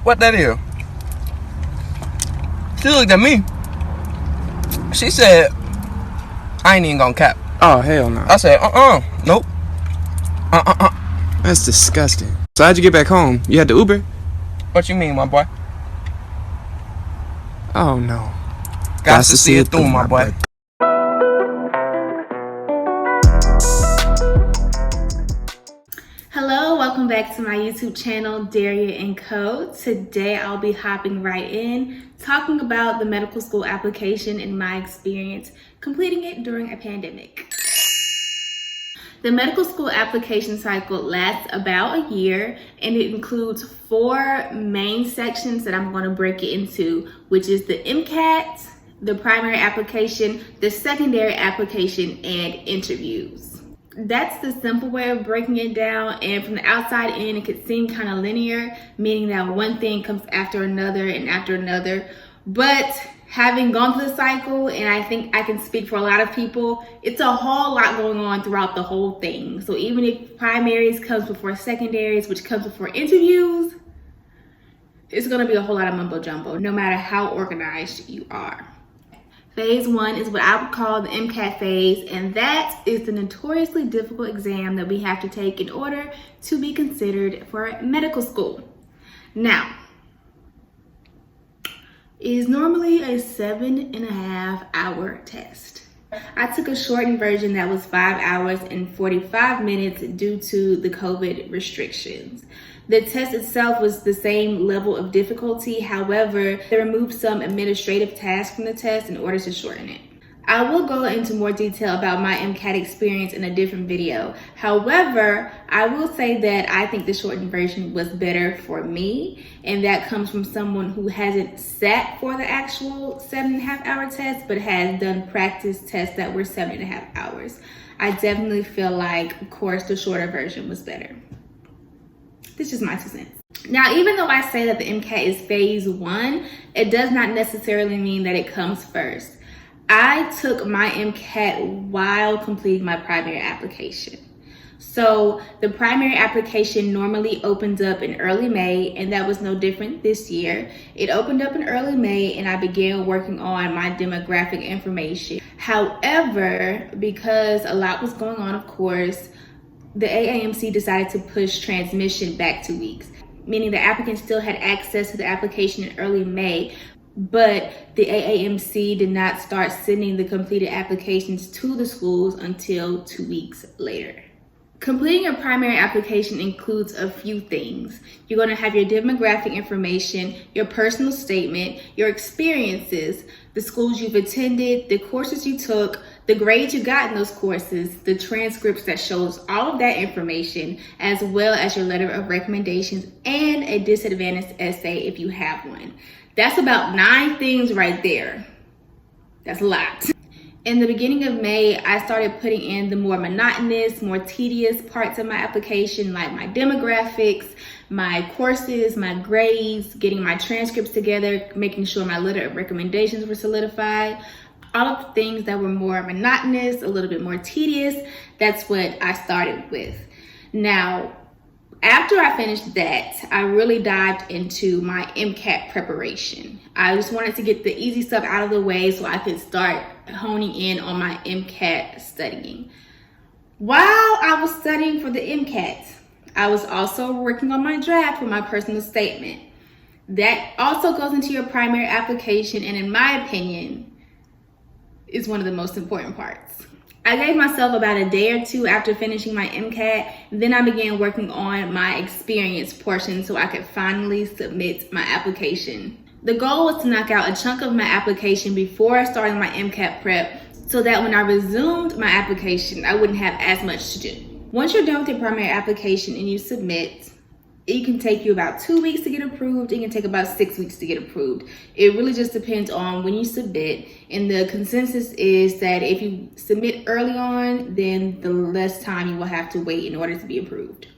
What that is? She looked at me. She said, I ain't even gonna cap. Oh, hell no. I said, nope. That's disgusting. So how'd you get back home? You had the Uber? What you mean, my boy? Oh, no. Got to see it through, my boy. Hello, welcome back to my YouTube channel, Daria&Co. Today I'll be hopping right in, talking about the medical school application and my experience completing it during a pandemic. The medical school application cycle lasts about a year, and it includes 4 main sections that I'm going to break it into, which is the MCAT, the primary application, the secondary application, and interviews. That's the simple way of breaking it down, and from the outside in, it could seem kind of linear, meaning that one thing comes after another and after another. But having gone through the cycle, and I think I can speak for a lot of people, it's a whole lot going on throughout the whole thing. So even if primaries comes before secondaries, which comes before interviews, it's gonna be a whole lot of mumbo jumbo, no matter how organized you are. Phase 1 is what I would call the MCAT phase, and that is the notoriously difficult exam that we have to take in order to be considered for medical school. Now, it is normally a 7.5-hour test. I took a shortened version that was 5 hours and 45 minutes due to the COVID restrictions. The test itself was the same level of difficulty. However, they removed some administrative tasks from the test in order to shorten it. I will go into more detail about my MCAT experience in a different video. However, I will say that I think the shortened version was better for me, and that comes from someone who hasn't sat for the actual 7.5-hour test, but has done practice tests that were 7.5 hours. I definitely feel like, of course, the shorter version was better. This is my 2 cents. Now, even though I say that the MCAT is phase 1, it does not necessarily mean that it comes first. I took my MCAT while completing my primary application. So the primary application normally opens up in early May, and that was no different this year. It opened up in early May, and I began working on my demographic information. However, because a lot was going on, of course, the AAMC decided to push transmission back 2 weeks, meaning the applicant still had access to the application in early May, but the AAMC did not start sending the completed applications to the schools until 2 weeks later. Completing your primary application includes a few things. You're going to have your demographic information, your personal statement, your experiences, the schools you've attended, the courses you took, the grades you got in those courses, the transcripts that shows all of that information, as well as your letter of recommendations and a disadvantaged essay if you have one. That's about 9 things right there. That's a lot. In the beginning of May, I started putting in the more monotonous, more tedious parts of my application, like my demographics, my courses, my grades, getting my transcripts together, making sure my letter of recommendations were solidified. All of the things that were more monotonous, a little bit more tedious, that's what I started with. Now, after I finished that, I really dived into my MCAT preparation. I just wanted to get the easy stuff out of the way so I could start honing in on my MCAT studying. While I was studying for the MCAT, I was also working on my draft for my personal statement. That also goes into your primary application, and in my opinion, is one of the most important parts. I gave myself about a day or 2 after finishing my MCAT, then I began working on my experience portion so I could finally submit my application. The goal was to knock out a chunk of my application before starting my MCAT prep so that when I resumed my application, I wouldn't have as much to do. Once you're done with your primary application and you submit, it can take you about 2 weeks to get approved. It can take about 6 weeks to get approved. It really just depends on when you submit. And the consensus is that if you submit early on, then the less time you will have to wait in order to be approved.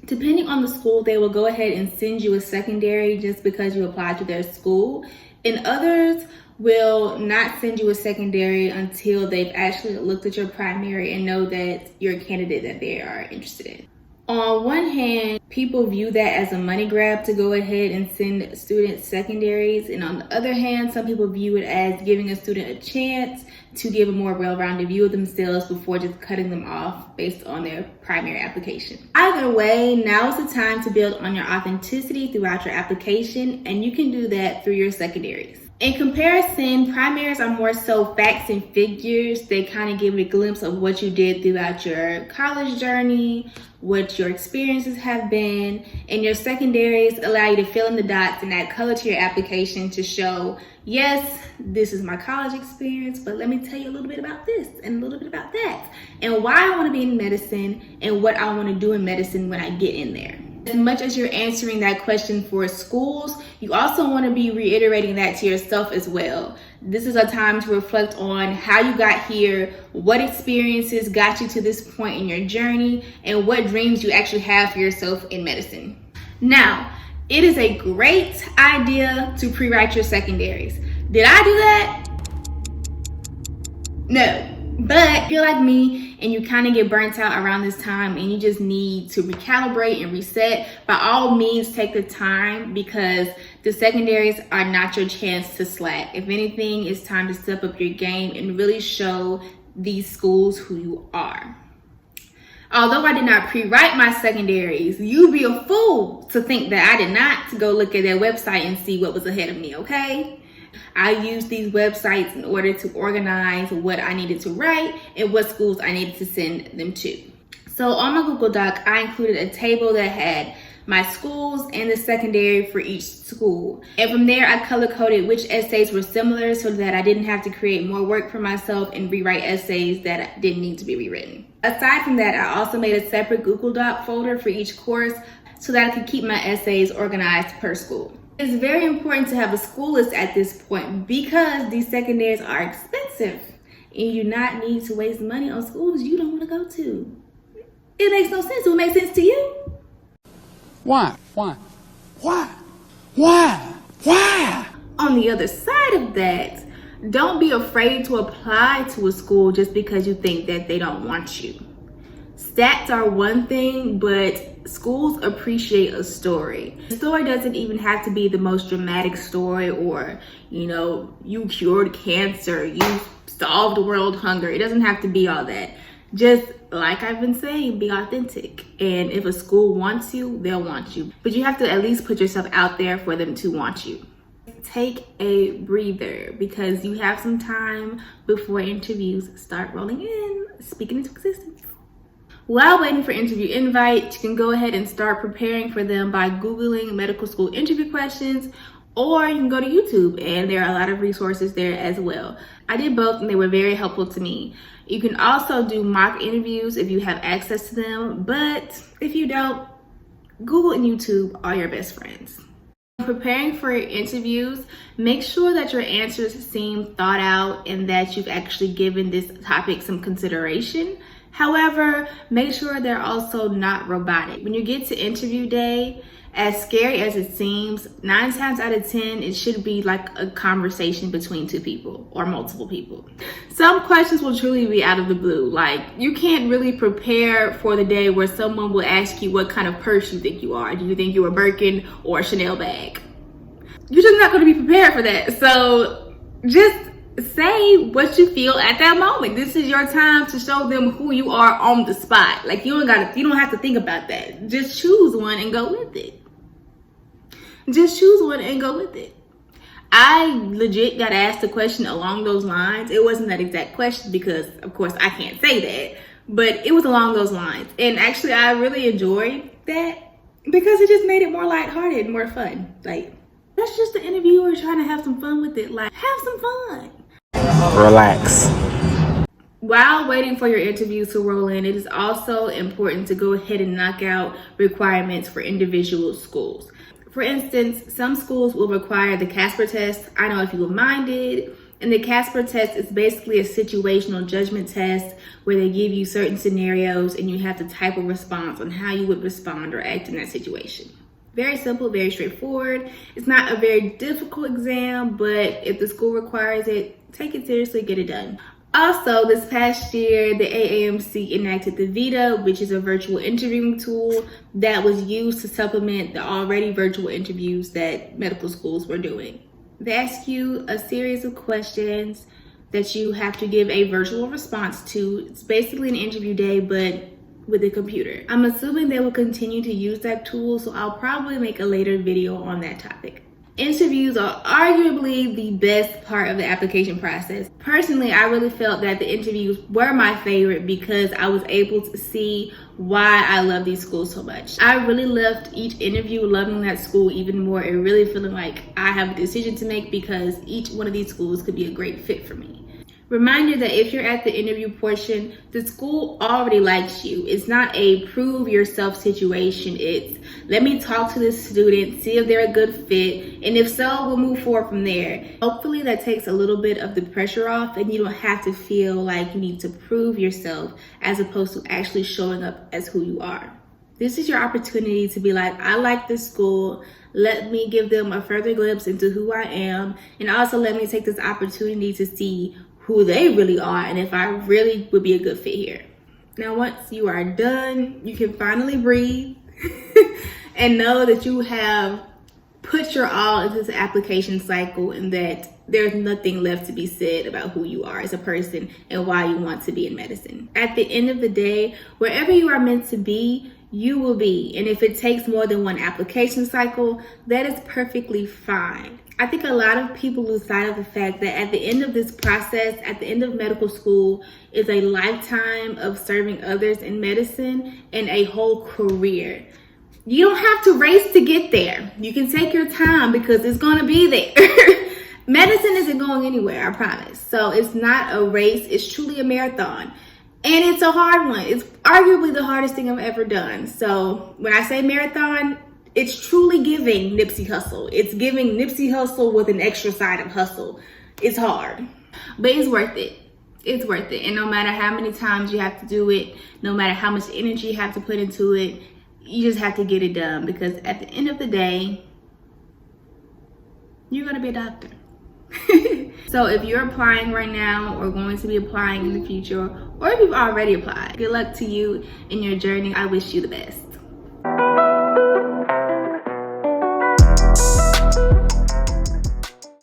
Depending on the school, they will go ahead and send you a secondary just because you applied to their school. And others will not send you a secondary until they've actually looked at your primary and know that you're a candidate that they are interested in. On one hand, people view that as a money grab to go ahead and send students secondaries. And on the other hand, some people view it as giving a student a chance to give a more well-rounded view of themselves before just cutting them off based on their primary application. Either way, now is the time to build on your authenticity throughout your application, and you can do that through your secondaries. In comparison, primaries are more so facts and figures. They kind of give a glimpse of what you did throughout your college journey, what your experiences have been, and your secondaries allow you to fill in the dots and add color to your application to show, yes, this is my college experience, but let me tell you a little bit about this and a little bit about that, and why I want to be in medicine and what I want to do in medicine when I get in there. As much as you're answering that question for schools, you also want to be reiterating that to yourself as well. This is a time to reflect on how you got here, what experiences got you to this point in your journey, and what dreams you actually have for yourself in medicine. Now, it is a great idea to pre-write your secondaries. Did I do that? No. But if you're like me and you kind of get burnt out around this time and you just need to recalibrate and reset, by all means take the time, because the secondaries are not your chance to slack. If anything, it's time to step up your game and really show these schools who you are. Although I did not pre-write my secondaries, you'd be a fool to think that I did not go look at their website and see what was ahead of me, okay? I used these websites in order to organize what I needed to write and what schools I needed to send them to. So on my Google Doc, I included a table that had my schools and the secondary for each school. And from there, I color-coded which essays were similar so that I didn't have to create more work for myself and rewrite essays that didn't need to be rewritten. Aside from that, I also made a separate Google Doc folder for each course so that I could keep my essays organized per school. It's very important to have a school list at this point because these secondaries are expensive and you do not need to waste money on schools you don't want to go to. It makes no sense. It will make sense to you. Why? On the other side of that, don't be afraid to apply to a school just because you think that they don't want you. Stats are one thing, but schools appreciate a story. The story doesn't even have to be the most dramatic story or, you cured cancer, you solved world hunger. It doesn't have to be all that. Just like I've been saying, be authentic. And if a school wants you, they'll want you. But you have to at least put yourself out there for them to want you. Take a breather because you have some time before interviews start rolling in, speaking into existence. While waiting for interview invites, you can go ahead and start preparing for them by Googling medical school interview questions, or you can go to YouTube and there are a lot of resources there as well. I did both and they were very helpful to me. You can also do mock interviews if you have access to them, but if you don't, Google and YouTube are your best friends. Preparing for your interviews, make sure that your answers seem thought out and that you've actually given this topic some consideration. However, make sure they're also not robotic. When you get to interview day, as scary as it seems, 9 times out of 10, it should be like a conversation between two people or multiple people. Some questions will truly be out of the blue. Like, you can't really prepare for the day where someone will ask you what kind of purse you think you are. Do you think you're a Birkin or a Chanel bag? You're just not going to be prepared for that. So just say what you feel at that moment. This is your time to show them who you are on the spot. Like, you don't have to think about that. Just choose one and go with it. I legit got asked a question along those lines. It wasn't that exact question because, of course, I can't say that, but it was along those lines. And actually, I really enjoyed that because it just made it more lighthearted and more fun. Like, that's just the interviewer trying to have some fun with it. Like, have some fun. Relax. While waiting for your interview to roll in, it is also important to go ahead and knock out requirements for individual schools. For instance, some schools will require the Casper test. I know if you were minded. And the Casper test is basically a situational judgment test where they give you certain scenarios and you have to type a response on how you would respond or act in that situation. Very simple, very straightforward. It's not a very difficult exam, but if the school requires it, take it seriously, get it done. Also, this past year, the AAMC enacted the VITA, which is a virtual interviewing tool that was used to supplement the already virtual interviews that medical schools were doing. They ask you a series of questions that you have to give a virtual response to. It's basically an interview day, but with a computer. I'm assuming they will continue to use that tool, so I'll probably make a later video on that topic. Interviews are arguably the best part of the application process. Personally, I really felt that the interviews were my favorite because I was able to see why I love these schools so much. I really left each interview loving that school even more and really feeling like I have a decision to make because each one of these schools could be a great fit for me. Reminder that if you're at the interview portion, the school already likes you. It's not a prove yourself situation. It's let me talk to this student, see if they're a good fit, and if so, we'll move forward from there. Hopefully that takes a little bit of the pressure off and you don't have to feel like you need to prove yourself as opposed to actually showing up as who you are. This is your opportunity to be like, I like this school. Let me give them a further glimpse into who I am, and also let me take this opportunity to see who they really are and if I really would be a good fit here. Now, once you are done, you can finally breathe and know that you have put your all into this application cycle and that there's nothing left to be said about who you are as a person and why you want to be in medicine. At the end of the day, wherever you are meant to be, you will be. And if it takes more than one application cycle, that is perfectly fine. I think a lot of people lose sight of the fact that at the end of this process, at the end of medical school, is a lifetime of serving others in medicine and a whole career. You don't have to race to get there. You can take your time because it's going to be there. Medicine isn't going anywhere, I promise. So it's not a race. It's truly a marathon. And it's a hard one. It's arguably the hardest thing I've ever done. So when I say marathon, it's truly giving Nipsey Hussle. It's giving Nipsey Hussle with an extra side of hustle. It's hard, but it's worth it. It's worth it. And no matter how many times you have to do it, no matter how much energy you have to put into it, you just have to get it done because at the end of the day, you're going to be a doctor. So if you're applying right now or going to be applying in the future, or if you've already applied, good luck to you in your journey. I wish you the best.